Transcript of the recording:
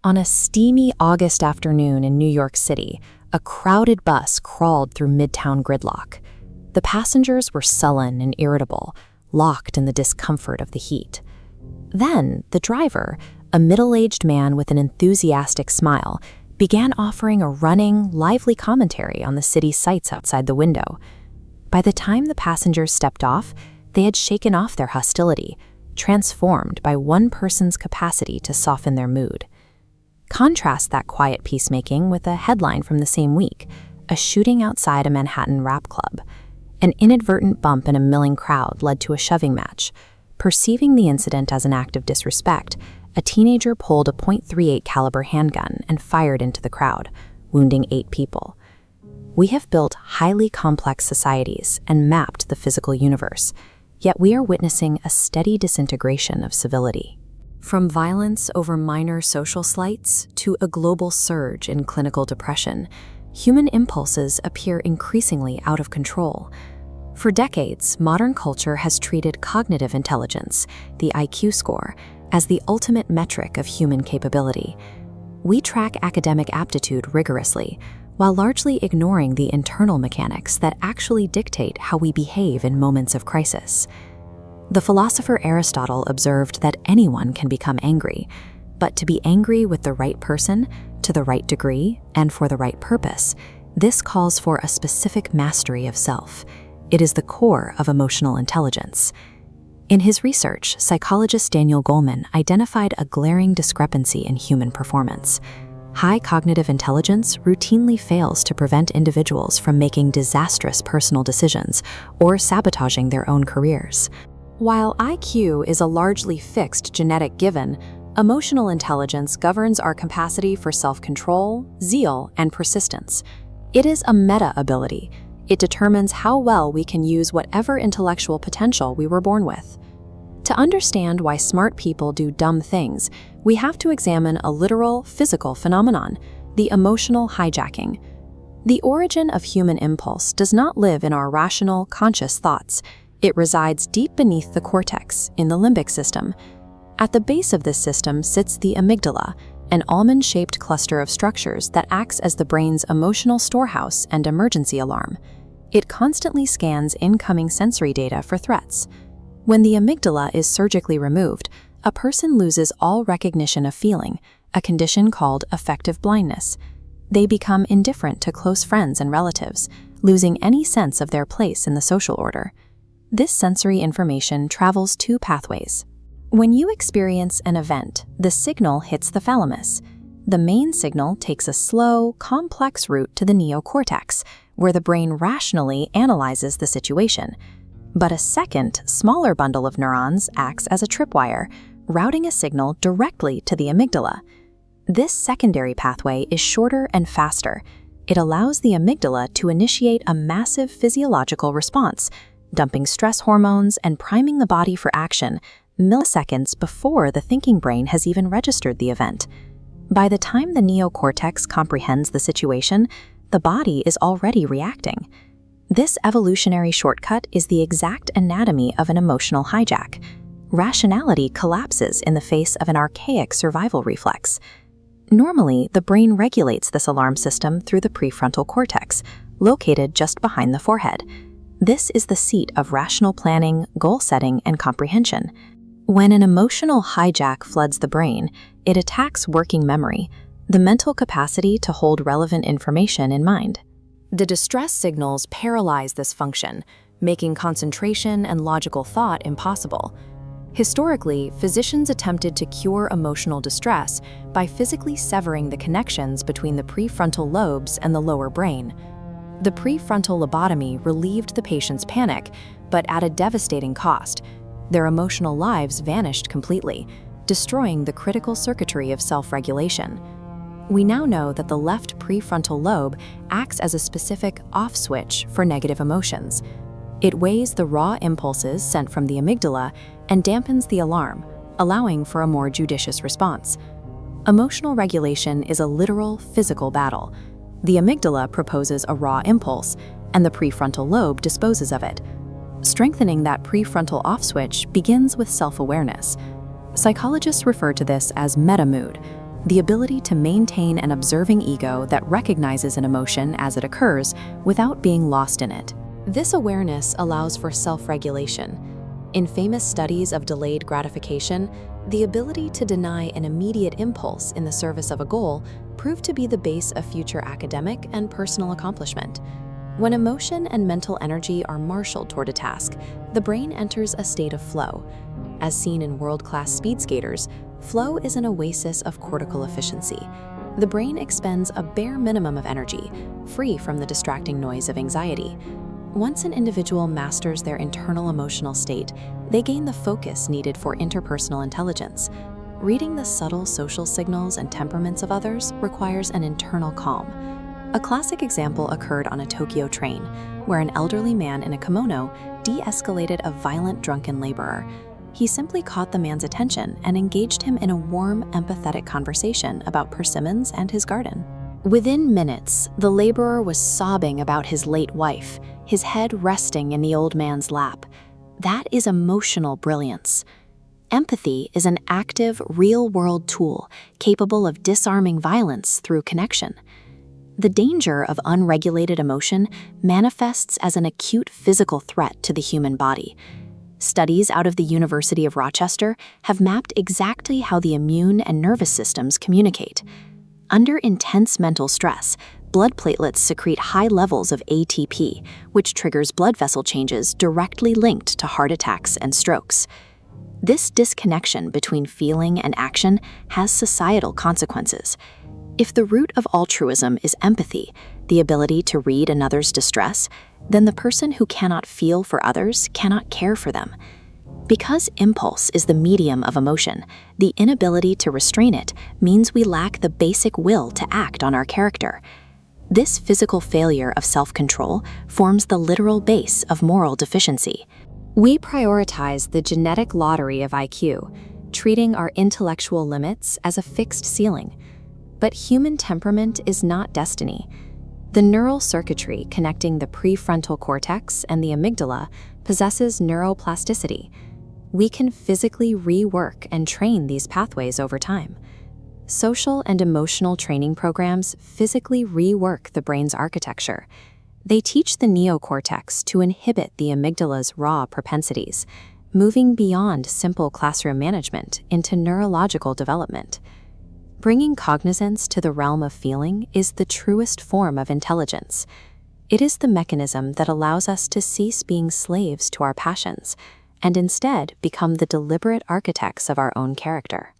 On a steamy August afternoon in New York City, a crowded bus crawled through Midtown gridlock. The passengers were sullen and irritable, locked in the discomfort of the heat. Then, the driver, a middle-aged man with an enthusiastic smile, began offering a running, lively commentary on the city's sights outside the window. By the time the passengers stepped off, they had shaken off their hostility, transformed by one person's capacity to soften their mood. Contrast that quiet peacemaking with a headline from the same week, a shooting outside a Manhattan rap club. An inadvertent bump in a milling crowd led to a shoving match. Perceiving the incident as an act of disrespect, a teenager pulled a .38 caliber handgun and fired into the crowd, wounding 8 people. We have built highly complex societies and mapped the physical universe, yet we are witnessing a steady disintegration of civility. From violence over minor social slights to a global surge in clinical depression, human impulses appear increasingly out of control. For decades, modern culture has treated cognitive intelligence, the IQ score, as the ultimate metric of human capability. We track academic aptitude rigorously, while largely ignoring the internal mechanics that actually dictate how we behave in moments of crisis. The philosopher Aristotle observed that anyone can become angry, but to be angry with the right person, to the right degree, and for the right purpose, this calls for a specific mastery of self. It is the core of emotional intelligence. In his research, psychologist Daniel Goleman identified a glaring discrepancy in human performance. High cognitive intelligence routinely fails to prevent individuals from making disastrous personal decisions or sabotaging their own careers. While IQ is a largely fixed genetic given, emotional intelligence governs our capacity for self-control, zeal, and persistence. It is a meta-ability. It determines how well we can use whatever intellectual potential we were born with. To understand why smart people do dumb things, we have to examine a literal, physical phenomenon, the emotional hijacking. The origin of human impulse does not live in our rational, conscious thoughts. It resides deep beneath the cortex, in the limbic system. At the base of this system sits the amygdala, an almond-shaped cluster of structures that acts as the brain's emotional storehouse and emergency alarm. It constantly scans incoming sensory data for threats. When the amygdala is surgically removed, a person loses all recognition of feeling, a condition called affective blindness. They become indifferent to close friends and relatives, losing any sense of their place in the social order. This sensory information travels 2 pathways. When you experience an event, the signal hits the thalamus. The main signal takes a slow, complex route to the neocortex, where the brain rationally analyzes the situation. But a second, smaller bundle of neurons acts as a tripwire, routing a signal directly to the amygdala. This secondary pathway is shorter and faster. It allows the amygdala to initiate a massive physiological response, dumping stress hormones and priming the body for action milliseconds before the thinking brain has even registered the event. By the time the neocortex comprehends the situation, the body is already reacting. This evolutionary shortcut is the exact anatomy of an emotional hijack. Rationality collapses in the face of an archaic survival reflex. Normally, the brain regulates this alarm system through the prefrontal cortex, located just behind the forehead. This is the seat of rational planning, goal setting, and comprehension. When an emotional hijack floods the brain, it attacks working memory, the mental capacity to hold relevant information in mind. The distress signals paralyze this function, making concentration and logical thought impossible. Historically, physicians attempted to cure emotional distress by physically severing the connections between the prefrontal lobes and the lower brain. The prefrontal lobotomy relieved the patient's panic, but at a devastating cost. Their emotional lives vanished completely, destroying the critical circuitry of self-regulation. We now know that the left prefrontal lobe acts as a specific off switch for negative emotions. It weighs the raw impulses sent from the amygdala and dampens the alarm, allowing for a more judicious response. Emotional regulation is a literal physical battle. The amygdala proposes a raw impulse, and the prefrontal lobe disposes of it. Strengthening that prefrontal off switch begins with self-awareness. Psychologists refer to this as meta-mood. the ability to maintain an observing ego that recognizes an emotion as it occurs without being lost in it. This awareness allows for self-regulation. In famous studies of delayed gratification, the ability to deny an immediate impulse in the service of a goal proved to be the base of future academic and personal accomplishment. When emotion and mental energy are marshaled toward a task, the brain enters a state of flow. As seen in world-class speed skaters, flow is an oasis of cortical efficiency. The brain expends a bare minimum of energy, free from the distracting noise of anxiety. Once an individual masters their internal emotional state, they gain the focus needed for interpersonal intelligence. Reading the subtle social signals and temperaments of others requires an internal calm. A classic example occurred on a Tokyo train, where an elderly man in a kimono de-escalated a violent drunken laborer. He simply caught the man's attention and engaged him in a warm, empathetic conversation about persimmons and his garden. Within minutes, the laborer was sobbing about his late wife, his head resting in the old man's lap. That is emotional brilliance. Empathy is an active, real-world tool capable of disarming violence through connection. The danger of unregulated emotion manifests as an acute physical threat to the human body. Studies out of the University of Rochester have mapped exactly how the immune and nervous systems communicate. Under intense mental stress, blood platelets secrete high levels of ATP, which triggers blood vessel changes directly linked to heart attacks and strokes. This disconnection between feeling and action has societal consequences. If the root of altruism is empathy, the ability to read another's distress, then the person who cannot feel for others cannot care for them. Because impulse is the medium of emotion, the inability to restrain it means we lack the basic will to act on our character. This physical failure of self-control forms the literal base of moral deficiency. We prioritize the genetic lottery of IQ, treating our intellectual limits as a fixed ceiling. But human temperament is not destiny. The neural circuitry connecting the prefrontal cortex and the amygdala possesses neuroplasticity. We can physically rework and train these pathways over time. Social and emotional training programs physically rework the brain's architecture. They teach the neocortex to inhibit the amygdala's raw propensities, moving beyond simple classroom management into neurological development. Bringing cognizance to the realm of feeling is the truest form of intelligence. It is the mechanism that allows us to cease being slaves to our passions and instead become the deliberate architects of our own character.